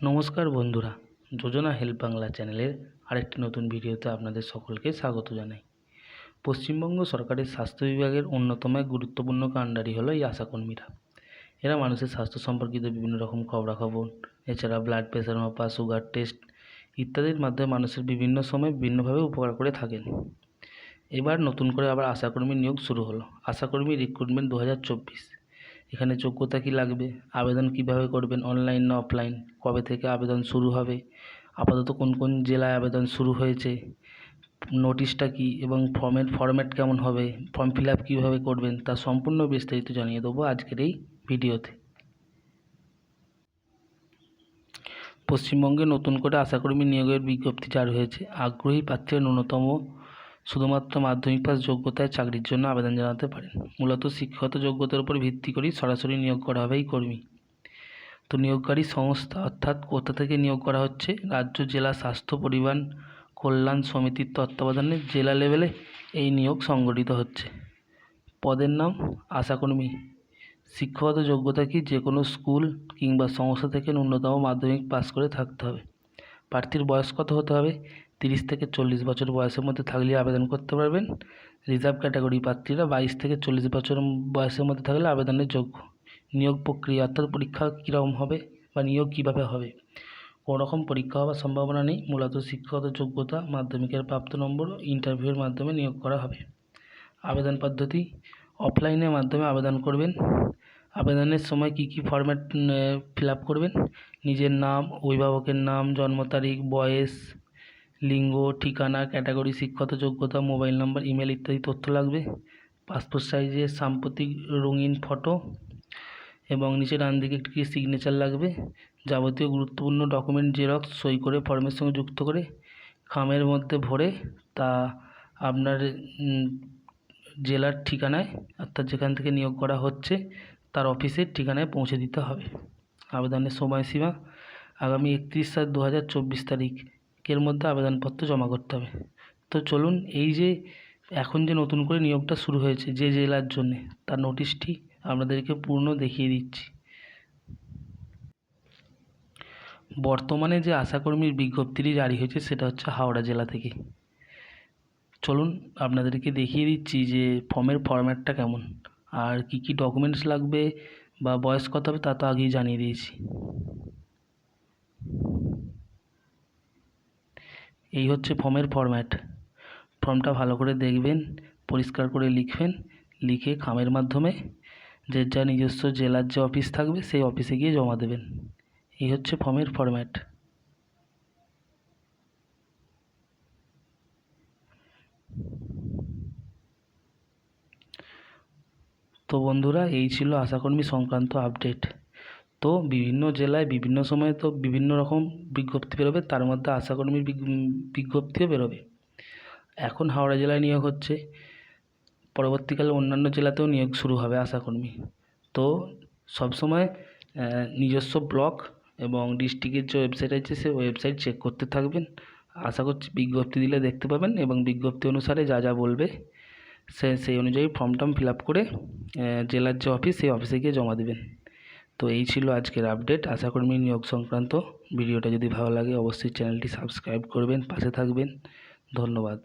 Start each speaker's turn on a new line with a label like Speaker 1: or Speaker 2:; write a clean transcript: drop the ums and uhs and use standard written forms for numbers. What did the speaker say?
Speaker 1: নমস্কার বন্ধুরা, যোজনা হেল্প বাংলা চ্যানেলের আরেকটি নতুন ভিডিওতে আপনাদের সকলকে স্বাগত জানাই। পশ্চিমবঙ্গ সরকারের স্বাস্থ্য বিভাগের অন্যতম এক গুরুত্বপূর্ণ কাণ্ডারি হলো এই আশাকর্মীরা। এরা মানুষের স্বাস্থ্য সম্পর্কিত বিভিন্ন রকম খবরাখবর, এছাড়া ব্লাড প্রেশার মাপা, সুগার টেস্ট ইত্যাদির মাধ্যমে মানুষের বিভিন্ন সময় বিভিন্নভাবে উপকার করে থাকেন। এবার নতুন করে আবার আশাকর্মী নিয়োগ শুরু হলো। আশাকর্মী রিক্রুটমেন্ট 2024। এখানে যোগ্যতা কী লাগবে, আবেদন কিভাবে করবেন, অনলাইন না অফলাইন, কবে থেকে আবেদন শুরু হবে, আপাতত কোন কোন জেলায় আবেদন শুরু হয়েছে, নোটিশটা কী এবং ফর্মের ফরম্যাট কেমন হবে, ফর্ম ফিল আপ কীভাবে করবেন, তা সম্পূর্ণ বিস্তারিত জানিয়ে দেবো আজকের এই ভিডিওতে। পশ্চিমবঙ্গে নতুন করে আশাকর্মী নিয়োগের বিজ্ঞপ্তি জারি হয়েছে। আগ্রহী প্রার্থীরা ন্যূনতম শুধুমাত্র মাধ্যমিক পাস যোগ্যতায় চাকরির জন্য আবেদন জানাতে পারেন। মূলত শিক্ষাগত যোগ্যতার উপর ভিত্তি করেই সরাসরি নিয়োগ করা হবে এই কর্মী। তো নিয়োগকারী সংস্থা অর্থাৎ কোথা থেকে নিয়োগ করা হচ্ছে, রাজ্য জেলা স্বাস্থ্য পরিবার কল্যাণ সমিতির তত্ত্বাবধানে জেলা লেভেলে এই নিয়োগ সংগঠিত হচ্ছে। পদের নাম আশাকর্মী। শিক্ষাগত যোগ্যতা কি, যে কোনো স্কুল কিংবা সংস্থা থেকে ন্যূনতম মাধ্যমিক পাস করে থাকতে হবে। প্রার্থীর বয়স কত হতে হবে, 30 থেকে 40 বছর বয়সের মধ্যে থাকলে আবেদন করতে পারবেন। রিজার্ভ ক্যাটাগরি প্রার্থীরা 22 থেকে 40 বছর বয়সের মধ্যে থাকলে আবেদনের যোগ্য। নিয়োগ প্রক্রিয়া অর্থাৎ পরীক্ষা কীরকম হবে বা নিয়োগ কীভাবে হবে, কোনো রকম পরীক্ষা হওয়ার সম্ভাবনা নেই। মূলত শিক্ষাগত যোগ্যতা, মাধ্যমিকের প্রাপ্ত নম্বর, ইন্টারভিউয়ের মাধ্যমে নিয়োগ করা হবে। আবেদন পদ্ধতি, অফলাইনের মাধ্যমে আবেদন করবেন। আবেদনের সময় কী কী ফরম্যাট ফিল আপ করবেন, নিজের নাম, অভিভাবকের নাম, জন্ম তারিখ, বয়স, লিঙ্গ, ঠিকানা, ক্যাটাগরি, শিক্ষাগত যোগ্যতা, মোবাইল নম্বর, ইমেল ইত্যাদি তথ্য লাগবে। পাসপোর্ট সাইজের সাম্প্রতিক রঙিন ফটো এবং নিচে ডান দিকে একটি সিগনেচার লাগবে। যাবতীয় গুরুত্বপূর্ণ ডকুমেন্ট জেরক্স সই করে ফর্মের সঙ্গে যুক্ত করে খামের মধ্যে ভরে তা আপনার জেলার ঠিকানায় অর্থাৎ যেখান থেকে নিয়োগ করা হচ্ছে তার অফিসের ঠিকানায় পৌঁছে দিতে হবে। আবেদনের সময়সীমা আগামী 31/7/2024 তারিখের মধ্যে আবেদনপত্র জমা করতে হবে। তো চলুন, এই যে এখন যে নতুন করে নিয়োগটা শুরু হয়েছে যে জেলার জন্যে, তার নোটিশটি আপনাদেরকে পূর্ণ দেখিয়ে দিচ্ছি। বর্তমানে যে আশাকর্মীর বিজ্ঞপ্তিটি জারি হয়েছে সেটা হচ্ছে হাওড়া জেলা থেকে। চলুন আপনাদেরকে দেখিয়ে দিচ্ছি যে ফর্মের ফরম্যাটটা কেমন আর কি কি ডকুমেন্টস লাগবে বা বয়স কত হবে তা তো আগেই জানিয়ে দিয়েছি। এই হচ্ছে ফর্মের ফরম্যাট। ফর্মটা ভালো করে দেখবেন, পরিষ্কার করে লিখবেন, লিখে খামের মাধ্যমে যে যা নিজস্ব জেলার যে অফিস থাকবে সেই অফিসে গিয়ে জমা দেবেন। এই হচ্ছে ফর্মের ফরম্যাট। তো বন্ধুরা, এই ছিল আশাকর্মী সংক্রান্ত আপডেট। তো বিভিন্ন জেলায় বিভিন্ন সময়ে তো বিভিন্ন রকম বিজ্ঞপ্তি বেরোবে, তার মধ্যে আশাকর্মীর বিজ্ঞপ্তিও বেরোবে। এখন হাওড়া জেলায় নিয়োগ হচ্ছে, পরবর্তীকালে অন্যান্য জেলাতেও নিয়োগ শুরু হবে আশাকর্মী। তো সবসময় নিজস্ব ব্লক এবং ডিস্ট্রিক্টের যে ওয়েবসাইট আছে সেই ওয়েবসাইট চেক করতে থাকবেন। আশা করছি বিজ্ঞপ্তি দিলে দেখতে পাবেন এবং বিজ্ঞপ্তি অনুসারে যা যা বলবে সেই অনুযায়ী ফর্ম ফিল আপ করে জেলার যে অফিস সেই অফিসে গিয়ে জমা দেবেন। তো এই ছিল আজকের আপডেট আশাকর্মী নিয়োগ সংক্রান্ত। ভিডিওটা যদি ভালো লাগে অবশ্যই চ্যানেলটি সাবস্ক্রাইব করবেন, পাশে থাকবেন। ধন্যবাদ।